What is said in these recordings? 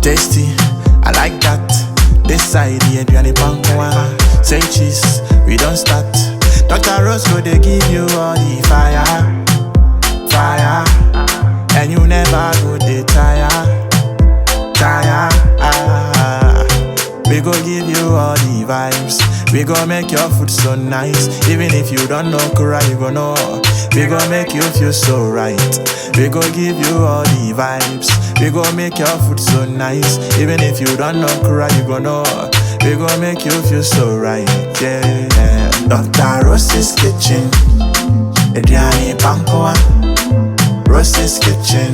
tasty, I like that. This side, the Adriani Pankwa. Say cheese, we don't start. Dr. Roscoe, they give you all the fire, fire. And you never go they tire. We go give you all the vibes. We go make your food so nice. Even if you don't know Kura, you go know. We go make you feel so right. We go give you all the vibes. We go make your food so nice. Even if you don't know Kura, you go know. We go make you feel so right. Yeah. Dr. Rose's kitchen. Adriani Pankwa. Rose's kitchen.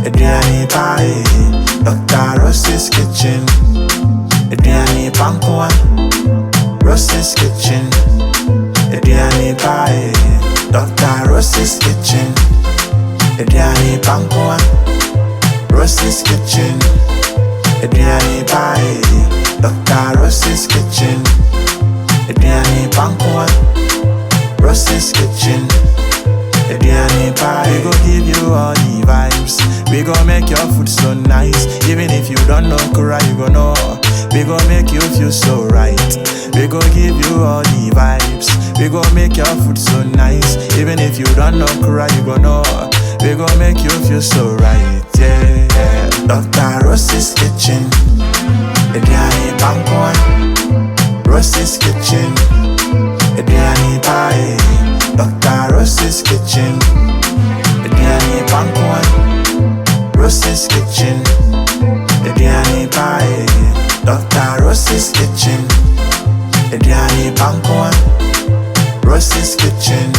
Adriani Pie. Dr. Rose's kitchen. Adriani Pankwa. Rose's kitchen. Adriani Pie. Dr. Rose's kitchen. Adriani Pankwa. Rose's kitchen. Adriani Pie. Dr. Rose's kitchen. Adriani Pankwa. Rose's kitchen. Adriani Pie. We go give you all the vibes. We go make your food so nice. Even if you don't know Kura, you go know. We go make you feel so right. We go give you all the vibes. We go make your food so nice. Even if you don't know Kura, you go know. We go make you feel so right. Yeah. Dr. Rose's kitchen. Adriani Pankwa. Rose's kitchen. Adriani Pie. Dr. Rose's kitchen. Adriani Pankwa. Rose's kitchen. Adriani Pie. Dr. Rose's kitchen. Adriani Pankwa. Rose's kitchen.